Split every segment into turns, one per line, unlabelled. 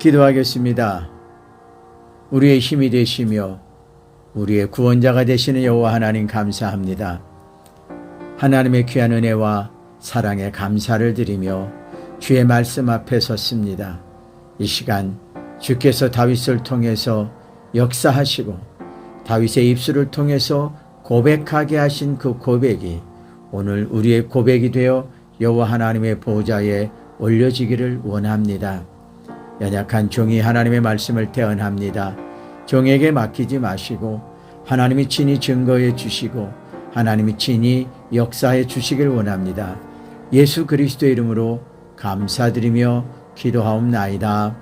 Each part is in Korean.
기도하겠습니다. 우리의 힘이 되시며 우리의 구원자가 되시는 여호와 하나님 감사합니다. 하나님의 귀한 은혜와 사랑에 감사를 드리며 주의 말씀 앞에 섰습니다. 이 시간 주께서 다윗을 통해서 역사하시고 다윗의 입술을 통해서 고백하게 하신 그 고백이 오늘 우리의 고백이 되어 여호와 하나님의 보좌에 올려지기를 원합니다. 연약한 종이 하나님의 말씀을 대언합니다. 종에게 맡기지 마시고 하나님이 친히 증거해 주시고 하나님이 친히 역사해 주시길 원합니다. 예수 그리스도의 이름으로 감사드리며 기도하옵나이다.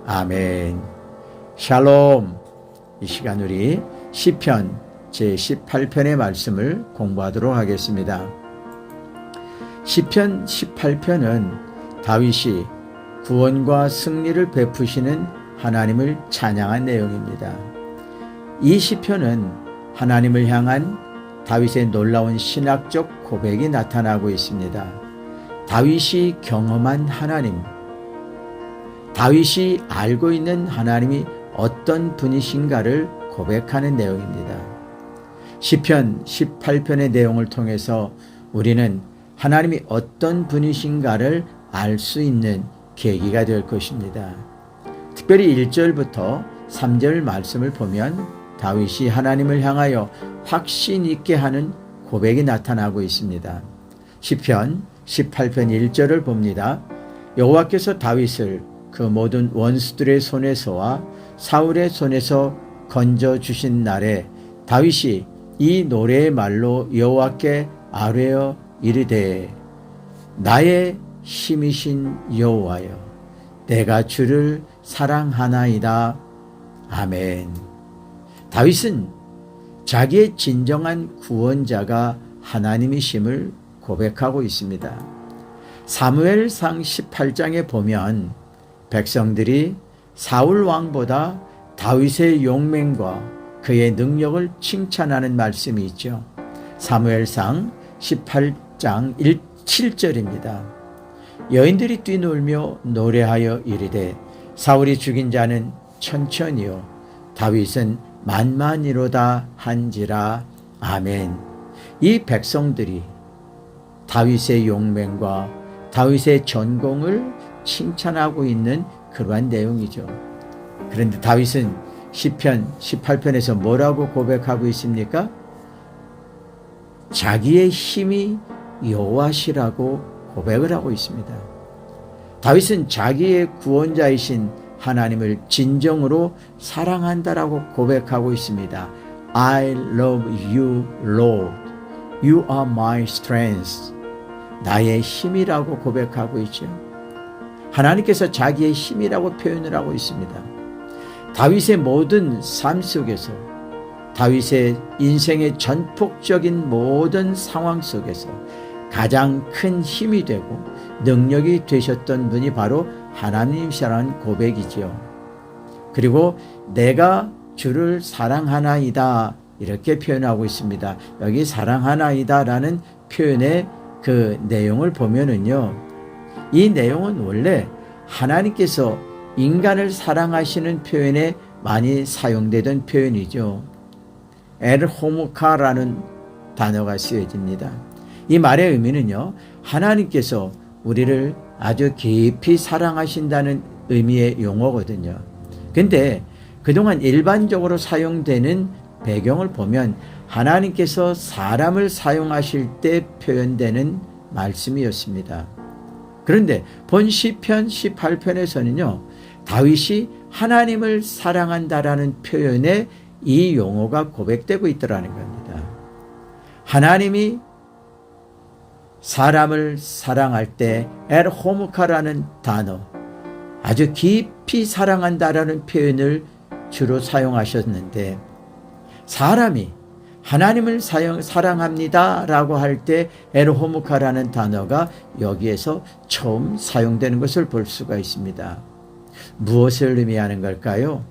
아멘. 샬롬. 이 시간 우리 시편 제18편의 말씀을 공부하도록 하겠습니다. 시편 18편은 다윗이 구원과 승리를 베푸시는 하나님을 찬양한 내용입니다. 이 시편은 하나님을 향한 다윗의 놀라운 신학적 고백이 나타나고 있습니다. 다윗이 경험한 하나님, 다윗이 알고 있는 하나님이 어떤 분이신가를 고백하는 내용입니다. 시편 18편의 내용을 통해서 우리는 하나님이 어떤 분이신가를 알 수 있는 계기가 될 것입니다. 특별히 1절부터 3절 말씀을 보면 다윗이 하나님을 향하여 확신 있게 하는 고백이 나타나고 있습니다. 시편 18편 1절을 봅니다. 여호와께서 다윗을 그 모든 원수들의 손에서와 사울의 손에서 건져주신 날에 다윗이 이 노래의 말로 여호와께 아뢰어 이르되 나의 힘이신 여호와여 내가 주를 사랑하나이다. 아멘. 다윗은 자기의 진정한 구원자가 하나님이심을 고백하고 있습니다. 사무엘상 18장에 보면 백성들이 사울 왕보다 다윗의 용맹과 그의 능력을 칭찬하는 말씀이 있죠. 사무엘상 18장 7절입니다. 여인들이 뛰놀며 노래하여 이르되 사울이 죽인 자는 천천히요 다윗은 만만이로다 한지라. 아멘. 이 백성들이 다윗의 용맹과 다윗의 전공을 칭찬하고 있는 그러한 내용이죠. 그런데 다윗은 시편 18편에서 뭐라고 고백하고 있습니까? 자기의 힘이 여호와시라고 고백을 하고 있습니다. 다윗은 자기의 구원자이신 하나님을 진정으로 사랑한다라고 고백하고 있습니다. I love you, Lord. You are my strength. 나의 힘이라고 고백하고 있죠. 하나님께서 자기의 힘이라고 표현을 하고 있습니다. 다윗의 모든 삶 속에서 다윗의 인생의 전폭적인 모든 상황 속에서 가장 큰 힘이 되고 능력이 되셨던 분이 바로 하나님이시라는 고백이죠. 그리고 내가 주를 사랑하나이다 이렇게 표현하고 있습니다. 여기 사랑하나이다 라는 표현의 그 내용을 보면은요, 이 내용은 원래 하나님께서 인간을 사랑하시는 표현에 많이 사용되던 표현이죠. 엘호무카라는 단어가 쓰여집니다. 이 말의 의미는요, 하나님께서 우리를 아주 깊이 사랑하신다는 의미의 용어거든요. 근데 그동안 일반적으로 사용되는 배경을 보면 하나님께서 사람을 사용하실 때 표현되는 말씀이었습니다. 그런데 본 시편 18편에서는요, 다윗이 하나님을 사랑한다라는 표현에 이 용어가 고백되고 있더라는 겁니다. 하나님이 사람을 사랑할 때 엘호무카라는 단어, 아주 깊이 사랑한다라는 표현을 주로 사용하셨는데, 사람이 하나님을 사랑합니다 라고 할 때 엘호무카라는 단어가 여기에서 처음 사용되는 것을 볼 수가 있습니다. 무엇을 의미하는 걸까요?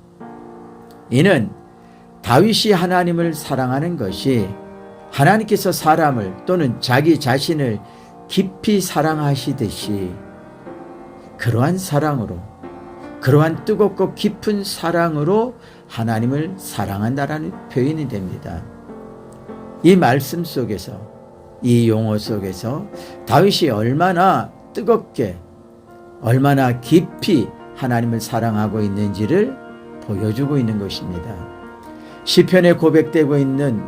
이는 다윗이 하나님을 사랑하는 것이 하나님께서 사람을 또는 자기 자신을 깊이 사랑하시듯이 그러한 사랑으로 그러한 뜨겁고 깊은 사랑으로 하나님을 사랑한다라는 표현이 됩니다. 이 말씀 속에서, 이 용어 속에서 다윗이 얼마나 뜨겁게, 얼마나 깊이 하나님을 사랑하고 있는지를 보여주고 있는 것입니다. 시편에 고백되고 있는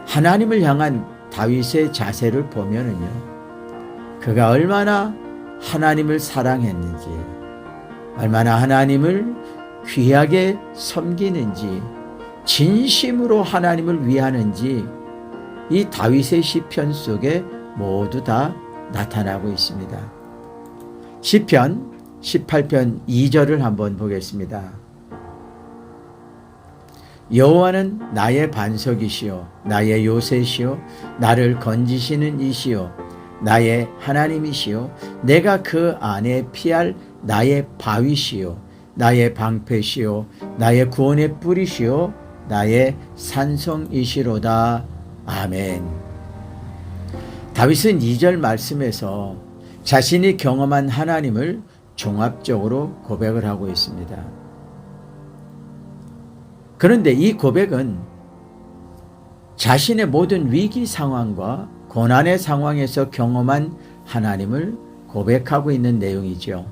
하나님을 향한 다윗의 자세를 보면은요, 그가 얼마나 하나님을 사랑했는지, 얼마나 하나님을 귀하게 섬기는지, 진심으로 하나님을 위하는지 이 다윗의 시편 속에 모두 다 나타나고 있습니다. 시편 18편 2절을 한번 보겠습니다. 여호와는 나의 반석이시요 나의 요새시요 나를 건지시는 이시요 나의 하나님이시요 내가 그 안에 피할 나의 바위시요 나의 방패시요 나의 구원의 뿌리시요 나의 산성이시로다. 아멘. 다윗은 2절 말씀에서 자신이 경험한 하나님을 종합적으로 고백을 하고 있습니다. 그런데 이 고백은 자신의 모든 위기 상황과 고난의 상황에서 경험한 하나님을 고백하고 있는 내용이죠.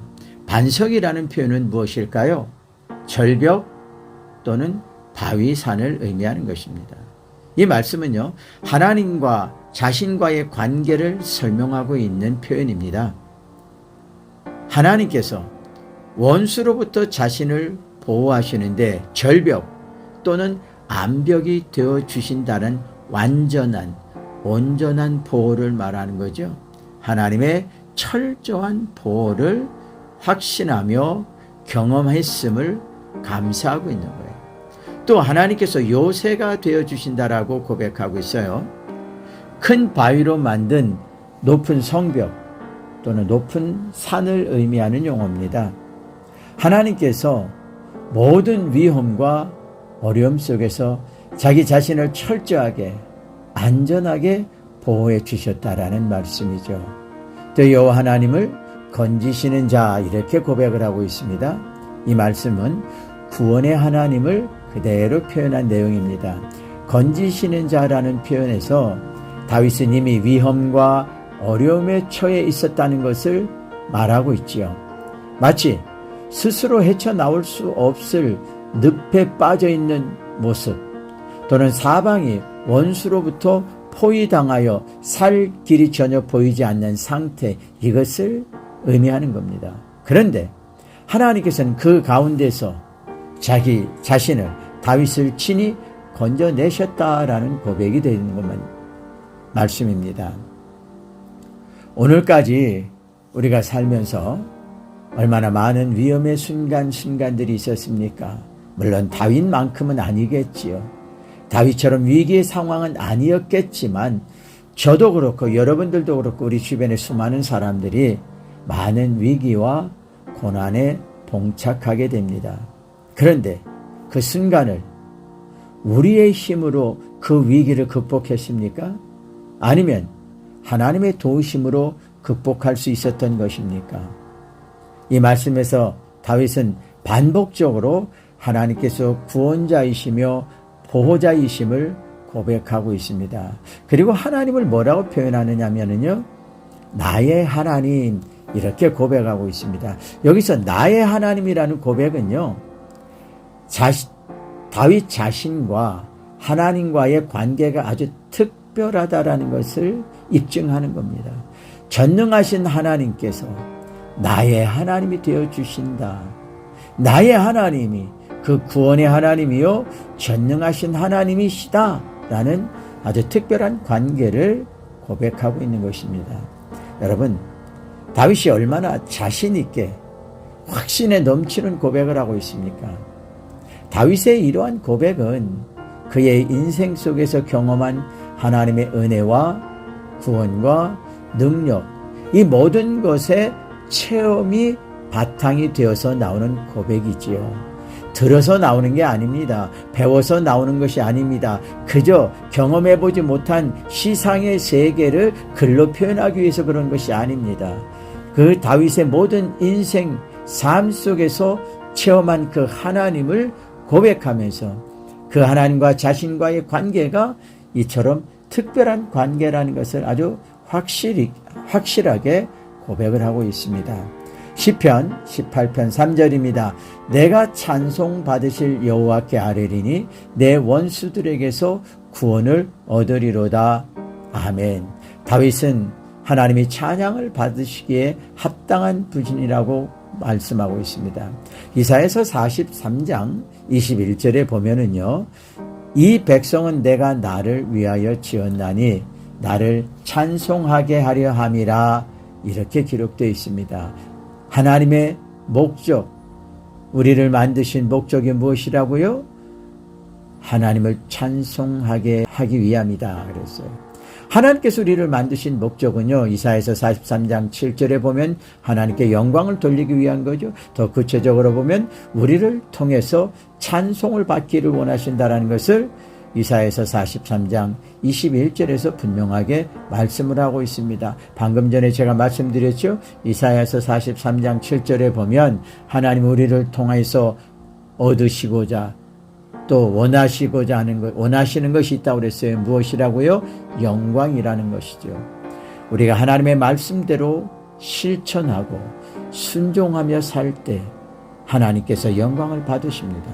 반석이라는 표현은 무엇일까요? 절벽 또는 바위산을 의미하는 것입니다. 이 말씀은요, 하나님과 자신과의 관계를 설명하고 있는 표현입니다. 하나님께서 원수로부터 자신을 보호하시는데 절벽 또는 암벽이 되어 주신다는 완전한, 온전한 보호를 말하는 거죠. 하나님의 철저한 보호를 확신하며 경험했음을 감사하고 있는 거예요. 또 하나님께서 요새가 되어 주신다라고 고백하고 있어요. 큰 바위로 만든 높은 성벽 또는 높은 산을 의미하는 용어입니다. 하나님께서 모든 위험과 어려움 속에서 자기 자신을 철저하게 안전하게 보호해 주셨다라는 말씀이죠. 또 여호와 하나님을 건지시는 자, 이렇게 고백을 하고 있습니다. 이 말씀은 구원의 하나님을 그대로 표현한 내용입니다. 건지시는 자라는 표현에서 다윗은 이미 위험과 어려움에 처해 있었다는 것을 말하고 있지요. 마치 스스로 헤쳐나올 수 없을 늪에 빠져있는 모습, 또는 사방이 원수로부터 포위당하여 살 길이 전혀 보이지 않는 상태, 이것을 의미하는 겁니다. 그런데 하나님께서는 그 가운데서 자기 자신을, 다윗을 친히 건져내셨다라는 고백이 되는 것만 말씀입니다. 오늘까지 우리가 살면서 얼마나 많은 위험의 순간들이 있었습니까? 물론 다윗만큼은 아니겠지요. 다윗처럼 위기의 상황은 아니었겠지만 저도 그렇고 여러분들도 그렇고 우리 주변의 수많은 사람들이 많은 위기와 고난에 봉착하게 됩니다. 그런데 그 순간을 우리의 힘으로 그 위기를 극복했습니까? 아니면 하나님의 도우심으로 극복할 수 있었던 것입니까? 이 말씀에서 다윗은 반복적으로 하나님께서 구원자이시며 보호자이심을 고백하고 있습니다. 그리고 하나님을 뭐라고 표현하느냐면요, 나의 하나님, 이렇게 고백하고 있습니다. 여기서 나의 하나님이라는 고백은요, 다윗 자신과 하나님과의 관계가 아주 특별하다라는 것을 입증하는 겁니다. 전능하신 하나님께서 나의 하나님이 되어 주신다. 나의 하나님이 그 구원의 하나님이요 전능하신 하나님이시다 라는 아주 특별한 관계를 고백하고 있는 것입니다. 여러분, 다윗이 얼마나 자신 있게 확신에 넘치는 고백을 하고 있습니까? 다윗의 이러한 고백은 그의 인생 속에서 경험한 하나님의 은혜와 구원과 능력, 이 모든 것의 체험이 바탕이 되어서 나오는 고백이지요. 들어서 나오는 게 아닙니다. 배워서 나오는 것이 아닙니다. 그저 경험해보지 못한 시상의 세계를 글로 표현하기 위해서 그런 것이 아닙니다. 그 다윗의 모든 인생 삶 속에서 체험한 그 하나님을 고백하면서 그 하나님과 자신과의 관계가 이처럼 특별한 관계라는 것을 아주 확실하게 고백을 하고 있습니다. 시편 18편 3절입니다. 내가 찬송 받으실 여호와께 아뢰리니 내 원수들에게서 구원을 얻으리로다. 아멘. 다윗은 하나님이 찬양을 받으시기에 합당한 부진이라고 말씀하고 있습니다. 이사야서 43장 21절에 보면은요, 이 백성은 내가 나를 위하여 지었나니 나를 찬송하게 하려 함이라, 이렇게 기록되어 있습니다. 하나님의 목적, 우리를 만드신 목적이 무엇이라고요? 하나님을 찬송하게 하기 위함이다 그랬어요. 하나님께서 우리를 만드신 목적은요, 이사야서 43장 7절에 보면 하나님께 영광을 돌리기 위한 거죠. 더 구체적으로 보면 우리를 통해서 찬송을 받기를 원하신다는 것을 이사야서 43장 21절에서 분명하게 말씀을 하고 있습니다. 방금 전에 제가 말씀드렸죠. 이사야서 43장 7절에 보면 하나님 우리를 통해서 얻으시고자 또 원하시고자 하는 것, 원하시는 것이 있다고 그랬어요. 무엇이라고요? 영광이라는 것이죠. 우리가 하나님의 말씀대로 실천하고 순종하며 살 때 하나님께서 영광을 받으십니다.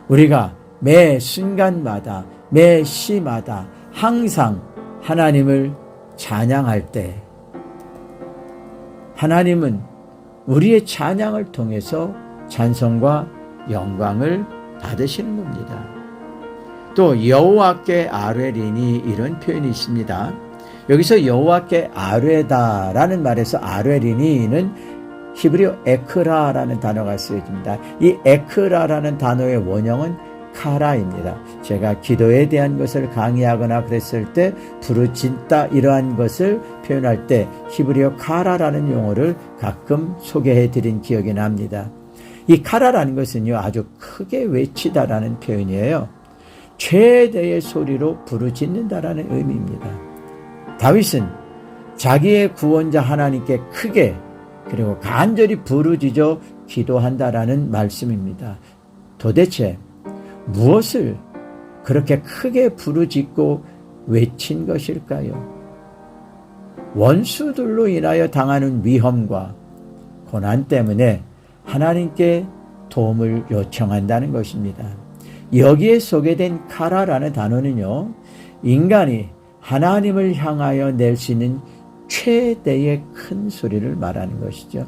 우리가 매 순간마다, 매 시마다 항상 하나님을 찬양할 때 하나님은 우리의 찬양을 통해서 찬송과 영광을 받으시는 겁니다. 또 여호와께 아뢰리니 이런 표현이 있습니다. 여기서 여호와께 아뢰다라는 말에서 아뢰리니는 히브리어 에크라라는 단어가 쓰여집니다. 이 에크라라는 단어의 원형은 카라입니다. 제가 기도에 대한 것을 강의하거나 그랬을 때 부르짖다 이러한 것을 표현할 때 히브리어 카라라는 용어를 가끔 소개해 드린 기억이 납니다. 이 카라라는 것은요, 아주 크게 외치다라는 표현이에요. 최대의 소리로 부르짖는다라는 의미입니다. 다윗은 자기의 구원자 하나님께 크게 그리고 간절히 부르짖어 기도한다라는 말씀입니다. 도대체 무엇을 그렇게 크게 부르짖고 외친 것일까요? 원수들로 인하여 당하는 위험과 고난 때문에 하나님께 도움을 요청한다는 것입니다. 여기에 소개된 카라라는 단어는요, 인간이 하나님을 향하여 낼 수 있는 최대의 큰 소리를 말하는 것이죠.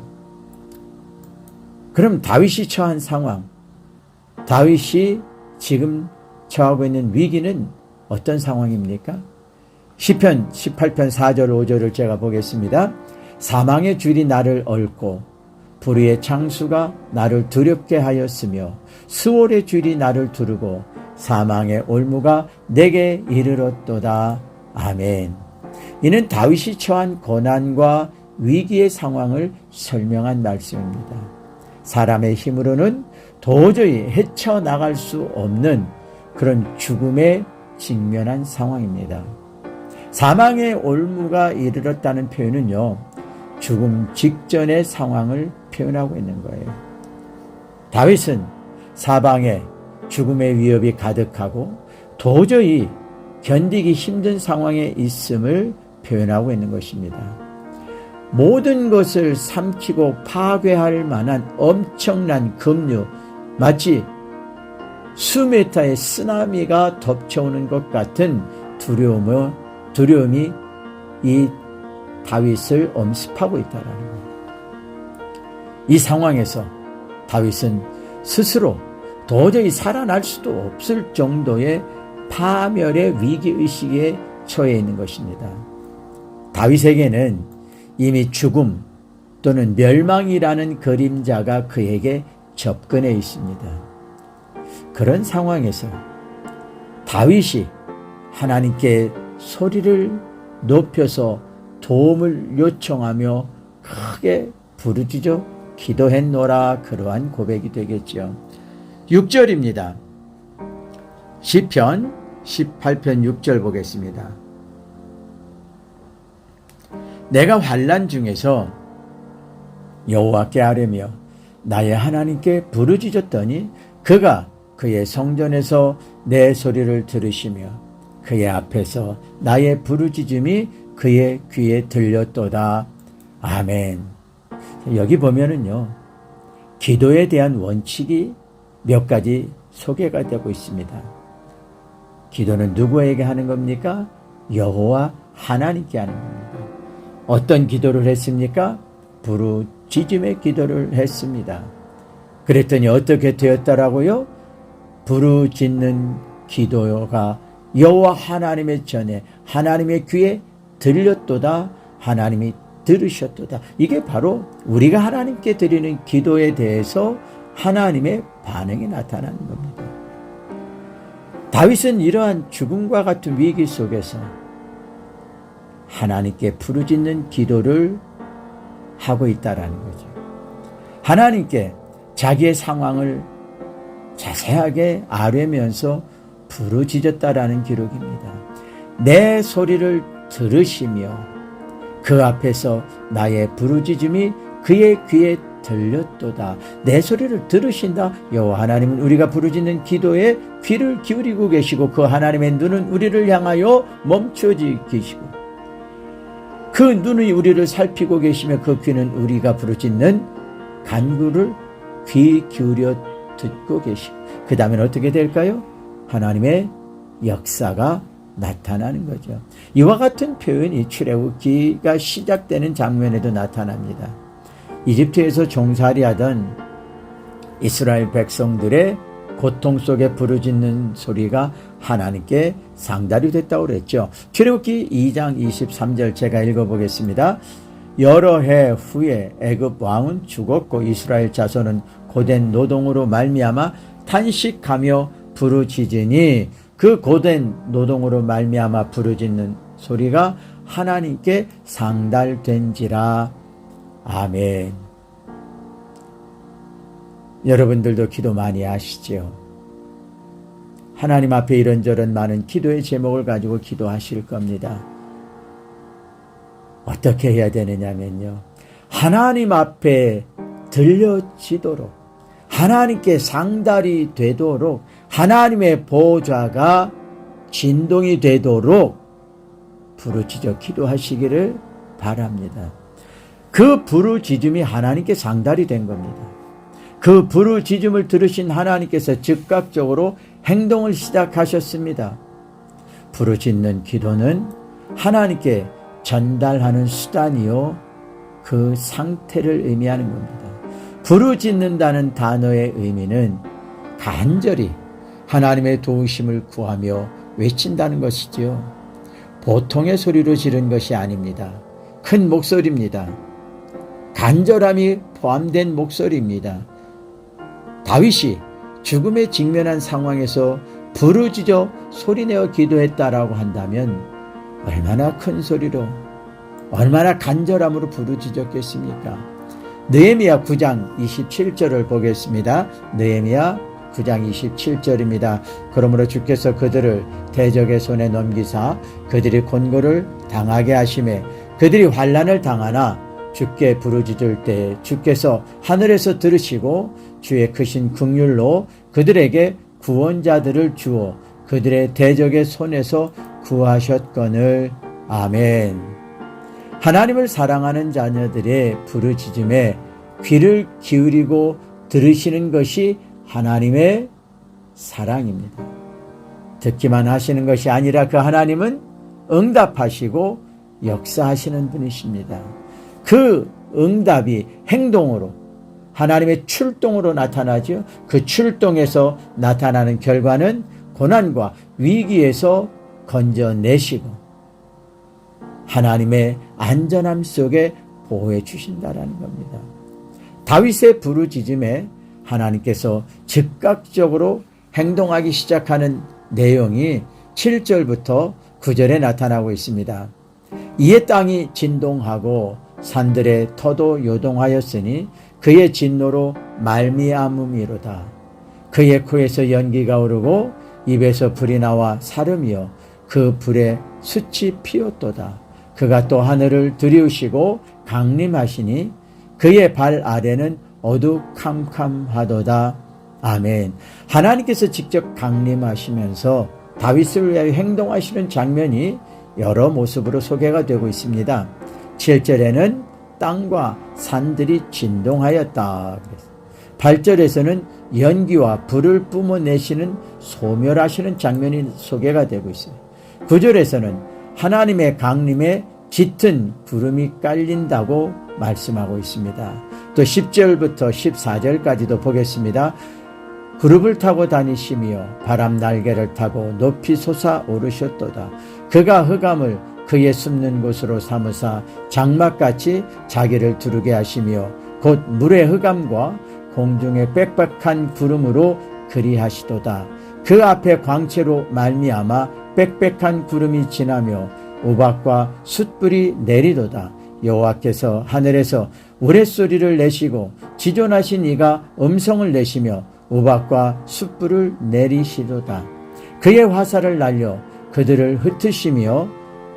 그럼 다윗이 처한 상황, 다윗이 지금 처하고 있는 위기는 어떤 상황입니까? 시편 18편 4절 5절을 제가 보겠습니다. 사망의 줄이 나를 얽고 불의의 창수가 나를 두렵게 하였으며 수월의 줄이 나를 두르고 사망의 올무가 내게 이르렀도다. 아멘. 이는 다윗이 처한 고난과 위기의 상황을 설명한 말씀입니다. 사람의 힘으로는 도저히 헤쳐나갈 수 없는 그런 죽음에 직면한 상황입니다. 사망의 올무가 이르렀다는 표현은요, 죽음 직전의 상황을 표현하고 있는 거예요. 다윗은 사방에 죽음의 위협이 가득하고 도저히 견디기 힘든 상황에 있음을 표현하고 있는 것입니다. 모든 것을 삼키고 파괴할 만한 엄청난 급류, 마치 수메타의 쓰나미가 덮쳐오는 것 같은 두려움이 이 다윗을 엄습하고 있다는 거예요. 이 상황에서 다윗은 스스로 도저히 살아날 수도 없을 정도의 파멸의 위기의식에 처해 있는 것입니다. 다윗에게는 이미 죽음 또는 멸망이라는 그림자가 그에게 접근해 있습니다. 그런 상황에서 다윗이 하나님께 소리를 높여서 도움을 요청하며 크게 부르짖어 기도했노라, 그러한 고백이 되겠죠. 6절입니다. 시편 18편 6절 보겠습니다. 내가 환난 중에서 여호와께 아뢰며 나의 하나님께 부르짖었더니 그가 그의 성전에서 내 소리를 들으시며 그의 앞에서 나의 부르짖음이 그의 귀에 들렸도다. 아멘. 여기 보면은요, 기도에 대한 원칙이 몇 가지 소개가 되고 있습니다. 기도는 누구에게 하는 겁니까? 여호와 하나님께 하는 겁니다. 어떤 기도를 했습니까? 부르짖음의 기도를 했습니다. 그랬더니 어떻게 되었다라고요? 부르짖는 기도가 여호와 하나님의 전에 하나님의 귀에 들렸도다. 하나님이 들으셨도다. 이게 바로 우리가 하나님께 드리는 기도에 대해서 하나님의 반응이 나타나는 겁니다. 다윗은 이러한 죽음과 같은 위기 속에서 하나님께 부르짖는 기도를 하고 있다라는 거죠. 하나님께 자기의 상황을 자세하게 아뢰면서 부르짖었다라는 기록입니다. 내 소리를 들으시며 그 앞에서 나의 부르짖음이 그의 귀에 들렸도다. 내 소리를 들으신다. 여호와 하나님은 우리가 부르짖는 기도에 귀를 기울이고 계시고 그 하나님의 눈은 우리를 향하여 멈춰지 계시고 그 눈이 우리를 살피고 계시며 그 귀는 우리가 부르짖는 간구를 귀 기울여 듣고 계시고 그 다음엔 어떻게 될까요? 하나님의 역사가 나타나는 거죠. 이와 같은 표현이 출애굽기가 시작되는 장면에도 나타납니다. 이집트에서 종살이하던 이스라엘 백성들의 고통 속에 부르짖는 소리가 하나님께 상달이 됐다고 그랬죠. 출애굽기 2장 23절 제가 읽어보겠습니다. 여러 해 후에 애굽 왕은 죽었고 이스라엘 자손은 고된 노동으로 말미암아 탄식하며 부르짖으니 그 고된 노동으로 말미암아 부르짖는 소리가 하나님께 상달된지라. 아멘. 여러분들도 기도 많이 하시죠? 하나님 앞에 이런저런 많은 기도의 제목을 가지고 기도하실 겁니다. 어떻게 해야 되느냐면요, 하나님 앞에 들려지도록, 하나님께 상달이 되도록, 하나님의 보좌가 진동이 되도록 부르짖어 기도하시기를 바랍니다. 그 부르짖음이 하나님께 상달이 된 겁니다. 그 부르짖음을 들으신 하나님께서 즉각적으로 행동을 시작하셨습니다. 부르짖는 기도는 하나님께 전달하는 수단이요, 그 상태를 의미하는 겁니다. 부르짖는다는 단어의 의미는 간절히 하나님의 도우심을 구하며 외친다는 것이지요. 보통의 소리로 지른 것이 아닙니다. 큰 목소리입니다. 간절함이 포함된 목소리입니다. 다윗이 죽음에 직면한 상황에서 부르짖어 소리내어 기도했다라고 한다면 얼마나 큰 소리로, 얼마나 간절함으로 부르짖었겠습니까? 느헤미야 9장 27절을 보겠습니다. 느헤미야 9장 27절입니다. 그러므로 주께서 그들을 대적의 손에 넘기사 그들이 곤고를 당하게 하시매 그들이 환난을 당하나 주께 부르짖을 때 주께서 하늘에서 들으시고 주의 크신 긍휼로 그들에게 구원자들을 주어 그들의 대적의 손에서 구하셨거늘. 아멘. 하나님을 사랑하는 자녀들의 부르짖음에 귀를 기울이고 들으시는 것이 하나님의 사랑입니다. 듣기만 하시는 것이 아니라 그 하나님은 응답하시고 역사하시는 분이십니다. 그 응답이 행동으로, 하나님의 출동으로 나타나죠. 그 출동에서 나타나는 결과는 고난과 위기에서 건져내시고 하나님의 안전함 속에 보호해 주신다라는 겁니다. 다윗의 부르짖음에 하나님께서 즉각적으로 행동하기 시작하는 내용이 7절부터 9절에 나타나고 있습니다. 이에 땅이 진동하고 산들의 터도 요동하였으니 그의 진노로 말미암음이로다. 그의 코에서 연기가 오르고 입에서 불이 나와 사름이여 그 불에 숯이 피었도다. 그가 또 하늘을 들이우시고 강림하시니 그의 발 아래는 어두캄캄하도다. 아멘. 하나님께서 직접 강림하시면서 다윗을 위하여 행동하시는 장면이 여러 모습으로 소개가 되고 있습니다. 7절에는 땅과 산들이 진동하였다. 8절에서는 연기와 불을 뿜어내시는 소멸하시는 장면이 소개가 되고 있어요. 9절에서는 하나님의 강림에 짙은 구름이 깔린다고 말씀하고 있습니다. 또 10절부터 14절까지도 보겠습니다. 그룹을 타고 다니시며 바람 날개를 타고 높이 솟아오르셨도다. 그가 흑암을 그의 숨는 곳으로 삼으사 장막같이 자기를 두르게 하시며 곧 물의 흑암과 공중의 빽빽한 구름으로 그리하시도다. 그 앞에 광채로 말미암아 빽빽한 구름이 지나며 우박과 숯불이 내리도다. 여호와께서 하늘에서 우레소리를 내시고 지존하신 이가 음성을 내시며 우박과 숯불을 내리시도다. 그의 화살을 날려 그들을 흩으시며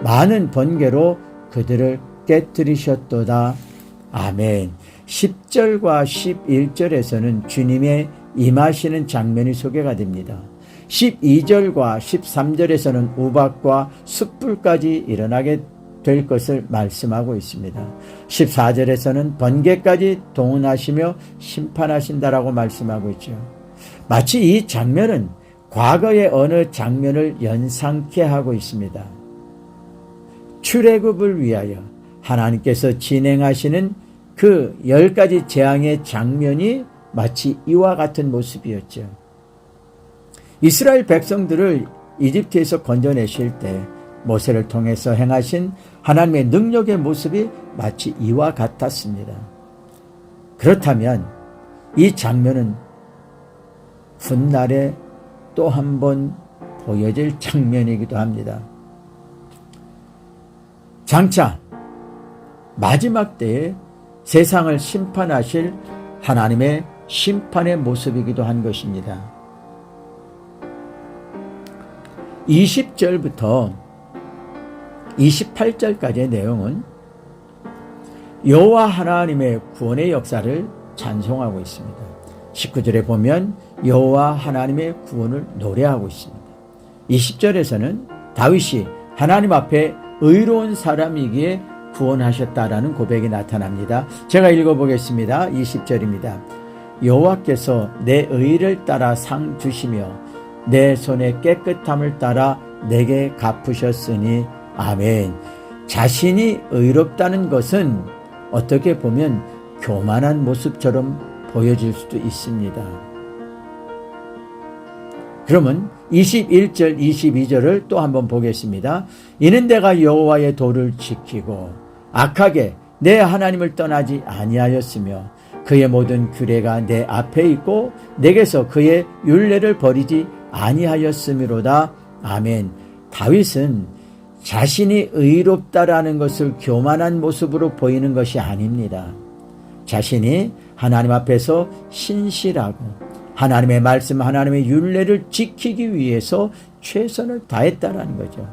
많은 번개로 그들을 깨뜨리셨도다. 아멘. 10절과 11절에서는 주님의 임하시는 장면이 소개가 됩니다. 12절과 13절에서는 우박과 숯불까지 일어나게 될 것을 말씀하고 있습니다. 14절에서는 번개까지 동원하시며 심판하신다라고 말씀하고 있죠. 마치 이 장면은 과거의 어느 장면을 연상케 하고 있습니다. 출애굽을 위하여 하나님께서 진행하시는 그 10가지 재앙의 장면이 마치 이와 같은 모습이었죠. 이스라엘 백성들을 이집트에서 건져내실 때 모세를 통해서 행하신 하나님의 능력의 모습이 마치 이와 같았습니다. 그렇다면 이 장면은 훗날에 또 한 번 보여질 장면이기도 합니다. 장차 마지막 때에 세상을 심판하실 하나님의 심판의 모습이기도 한 것입니다. 20절부터 28절까지의 내용은 여호와 하나님의 구원의 역사를 찬송하고 있습니다. 19절에 보면 여호와 하나님의 구원을 노래하고 있습니다. 20절에서는 다윗이 하나님 앞에 의로운 사람이기에 구원하셨다라는 고백이 나타납니다. 제가 읽어보겠습니다. 20절입니다. 여호와께서 내 의를 따라 상 주시며 내 손의 깨끗함을 따라 내게 갚으셨으니 아멘. 자신이 의롭다는 것은 어떻게 보면 교만한 모습처럼 보여질 수도 있습니다. 그러면 21절, 22절을 또 한번 보겠습니다. 이는 내가 여호와의 도를 지키고 악하게 내 하나님을 떠나지 아니하였으며 그의 모든 규례가 내 앞에 있고 내게서 그의 율례를 버리지 아니하였음이로다. 아멘. 다윗은 자신이 의롭다라는 것을 교만한 모습으로 보이는 것이 아닙니다. 자신이 하나님 앞에서 신실하고 하나님의 말씀, 하나님의 율례를 지키기 위해서 최선을 다했다라는 거죠.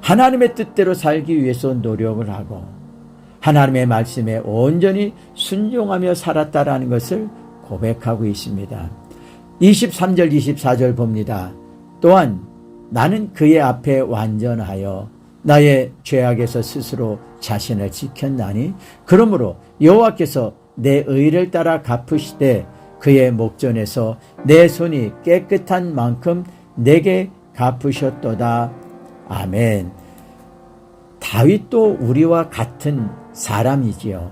하나님의 뜻대로 살기 위해서 노력을 하고 하나님의 말씀에 온전히 순종하며 살았다라는 것을 고백하고 있습니다. 23절, 24절 봅니다. 또한 나는 그의 앞에 완전하여 나의 죄악에서 스스로 자신을 지켰나니 그러므로 여호와께서 내 의를 따라 갚으시되 그의 목전에서 내 손이 깨끗한 만큼 내게 갚으셨도다. 아멘. 다윗도 우리와 같은 사람이지요.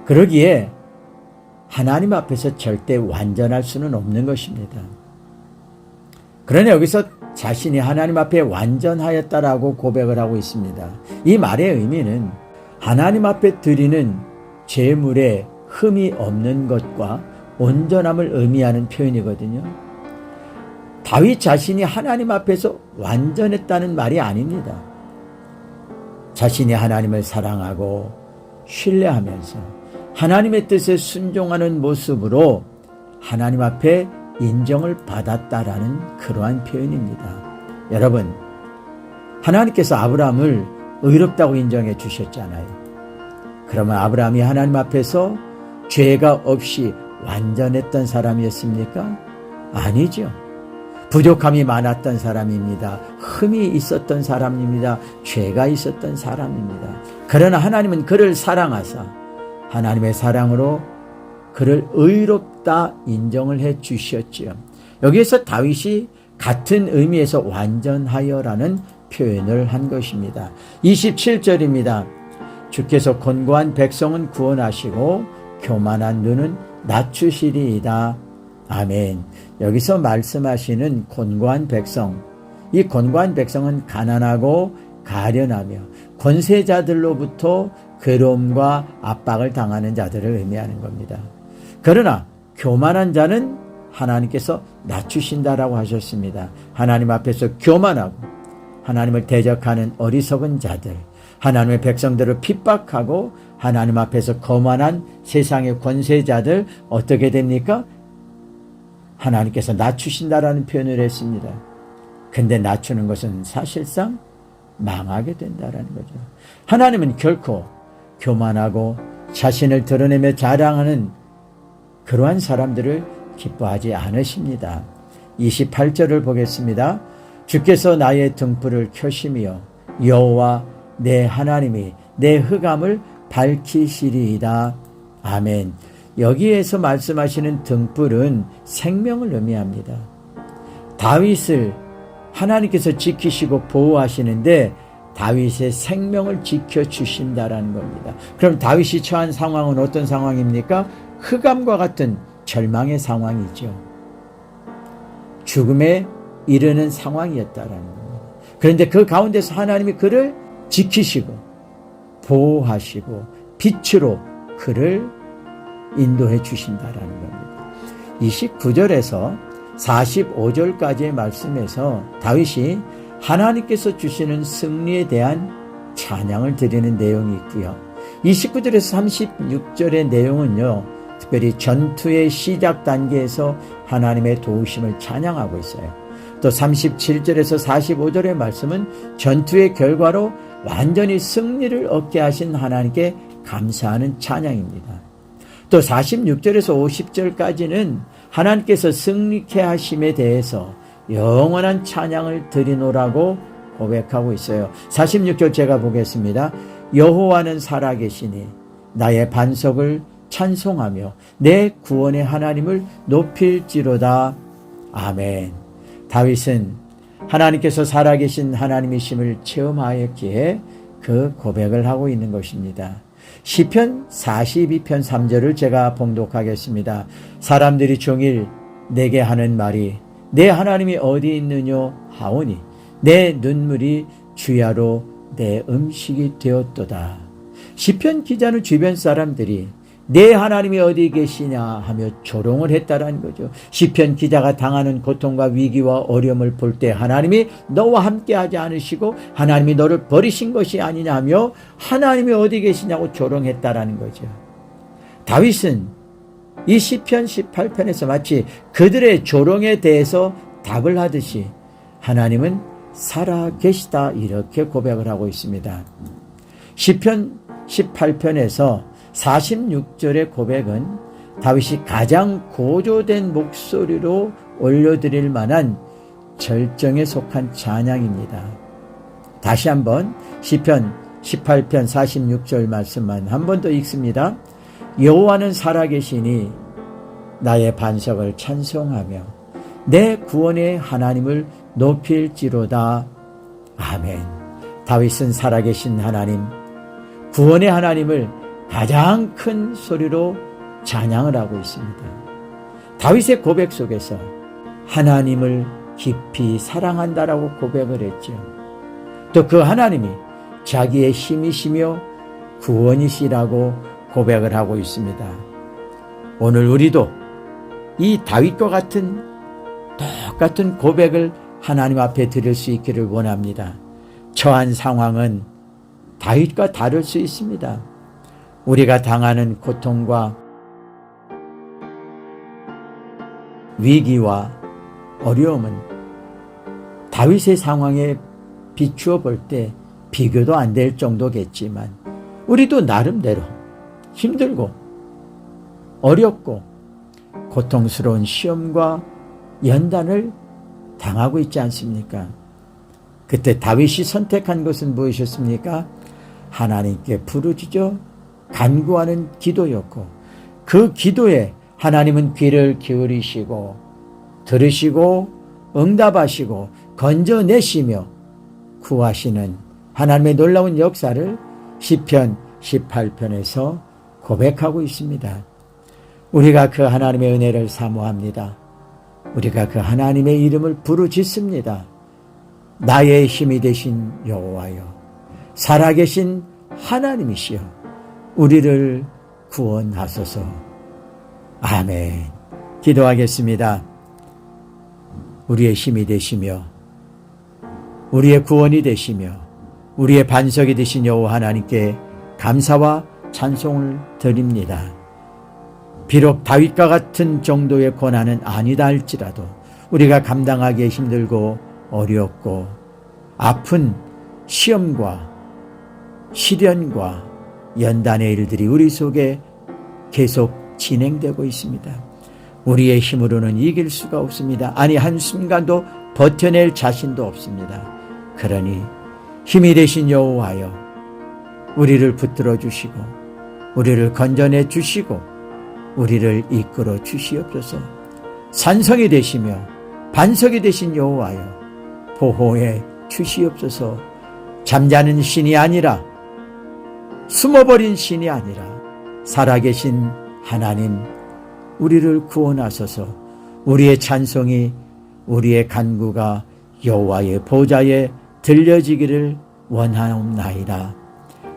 그러기에 하나님 앞에서 절대 완전할 수는 없는 것입니다. 그러나 여기서 자신이 하나님 앞에 완전하였다라고 고백을 하고 있습니다. 이 말의 의미는 하나님 앞에 드리는 제물에 흠이 없는 것과 온전함을 의미하는 표현이거든요. 다윗 자신이 하나님 앞에서 완전했다는 말이 아닙니다. 자신이 하나님을 사랑하고 신뢰하면서 하나님의 뜻에 순종하는 모습으로 하나님 앞에 인정을 받았다라는 그러한 표현입니다. 여러분, 하나님께서 아브라함을 의롭다고 인정해 주셨잖아요. 그러면 아브라함이 하나님 앞에서 죄가 없이 완전했던 사람이었습니까? 아니죠. 부족함이 많았던 사람입니다. 흠이 있었던 사람입니다. 죄가 있었던 사람입니다. 그러나 하나님은 그를 사랑하사 하나님의 사랑으로 그를 의롭다 인정을 해 주셨지요. 여기에서 다윗이 같은 의미에서 완전하여라는 표현을 한 것입니다. 27절입니다. 주께서 곤고한 백성은 구원하시고 교만한 눈은 낮추시리이다. 아멘. 여기서 말씀하시는 곤고한 백성, 이 곤고한 백성은 가난하고 가련하며 권세자들로부터 괴로움과 압박을 당하는 자들을 의미하는 겁니다. 그러나 교만한 자는 하나님께서 낮추신다라고 하셨습니다. 하나님 앞에서 교만하고 하나님을 대적하는 어리석은 자들, 하나님의 백성들을 핍박하고 하나님 앞에서 거만한 세상의 권세자들 어떻게 됩니까? 하나님께서 낮추신다라는 표현을 했습니다. 근데 낮추는 것은 사실상 망하게 된다라는 거죠. 하나님은 결코 교만하고 자신을 드러내며 자랑하는 그러한 사람들을 기뻐하지 않으십니다. 28절을 보겠습니다. 주께서 나의 등불을 켜시며 여호와 내 하나님이 내 흑암을 밝히시리이다. 아멘. 여기에서 말씀하시는 등불은 생명을 의미합니다. 다윗을 하나님께서 지키시고 보호하시는데 다윗의 생명을 지켜주신다라는 겁니다. 그럼 다윗이 처한 상황은 어떤 상황입니까? 흑암과 같은 절망의 상황이죠. 죽음에 이르는 상황이었다라는 겁니다. 그런데 그 가운데서 하나님이 그를 지키시고 보호하시고 빛으로 그를 인도해 주신다라는 겁니다. 29절에서 45절까지의 말씀에서 다윗이 하나님께서 주시는 승리에 대한 찬양을 드리는 내용이 있고요. 29절에서 36절의 내용은요, 특별히 전투의 시작 단계에서 하나님의 도우심을 찬양하고 있어요. 또 37절에서 45절의 말씀은 전투의 결과로 완전히 승리를 얻게 하신 하나님께 감사하는 찬양입니다. 또 46절에서 50절까지는 하나님께서 승리케 하심에 대해서 영원한 찬양을 드리노라고 고백하고 있어요. 46절 제가 보겠습니다. 여호와는 살아계시니 나의 반석을 찬송하며 내 구원의 하나님을 높일지로다. 아멘. 다윗은 하나님께서 살아계신 하나님이심을 체험하였기에 그 고백을 하고 있는 것입니다. 시편 42편 3절을 제가 봉독하겠습니다. 사람들이 종일 내게 하는 말이 내 하나님이 어디 있느뇨 하오니 내 눈물이 주야로 내 음식이 되었도다. 시편 기자는 주변 사람들이 내 하나님이 어디 계시냐 하며 조롱을 했다라는 거죠. 시편 기자가 당하는 고통과 위기와 어려움을 볼 때 하나님이 너와 함께 하지 않으시고 하나님이 너를 버리신 것이 아니냐 하며 하나님이 어디 계시냐고 조롱했다라는 거죠. 다윗은 이 시편 18편에서 마치 그들의 조롱에 대해서 답을 하듯이 하나님은 살아계시다 이렇게 고백을 하고 있습니다. 시편 18편에서 46절의 고백은 다윗이 가장 고조된 목소리로 올려드릴 만한 절정에 속한 찬양입니다. 다시 한번 시편 18편 46절 말씀만 한 번 더 읽습니다. 여호와는 살아계시니 나의 반석을 찬송하며 내 구원의 하나님을 높일지로다. 아멘. 다윗은 살아계신 하나님, 구원의 하나님을 가장 큰 소리로 찬양을 하고 있습니다. 다윗의 고백 속에서 하나님을 깊이 사랑한다라고 고백을 했죠. 또 그 하나님이 자기의 힘이시며 구원이시라고 고백을 하고 있습니다. 오늘 우리도 이 다윗과 같은 똑같은 고백을 하나님 앞에 드릴 수 있기를 원합니다. 처한 상황은 다윗과 다를 수 있습니다. 우리가 당하는 고통과 위기와 어려움은 다윗의 상황에 비추어 볼 때 비교도 안 될 정도겠지만 우리도 나름대로 힘들고 어렵고 고통스러운 시험과 연단을 당하고 있지 않습니까? 그때 다윗이 선택한 것은 무엇이었습니까? 하나님께 부르짖어 간구하는 기도였고, 그 기도에 하나님은 귀를 기울이시고 들으시고 응답하시고 건져내시며 구하시는 하나님의 놀라운 역사를 시편 18편에서 고백하고 있습니다. 우리가 그 하나님의 은혜를 사모합니다. 우리가 그 하나님의 이름을 부르짖습니다. 나의 힘이 되신 여호와여, 살아계신 하나님이시여, 우리를 구원하소서. 아멘. 기도하겠습니다. 우리의 힘이 되시며 우리의 구원이 되시며 우리의 반석이 되신 여호와 하나님께 감사와 찬송을 드립니다. 비록 다윗과 같은 정도의 고난은 아니다 할지라도 우리가 감당하기에 힘들고 어렵고 아픈 시험과 시련과 연단의 일들이 우리 속에 계속 진행되고 있습니다. 우리의 힘으로는 이길 수가 없습니다. 아니, 한순간도 버텨낼 자신도 없습니다. 그러니 힘이 되신 여호와여, 우리를 붙들어 주시고 우리를 건져내 주시고 우리를 이끌어 주시옵소서. 산성이 되시며 반석이 되신 여호와여, 보호해 주시옵소서. 잠자는 신이 아니라, 숨어버린 신이 아니라 살아계신 하나님, 우리를 구원하소서. 우리의 찬송이, 우리의 간구가 여호와의 보좌에 들려지기를 원하옵나이다.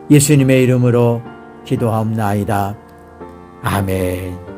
예수님의 이름으로 기도하옵나이다. 아멘.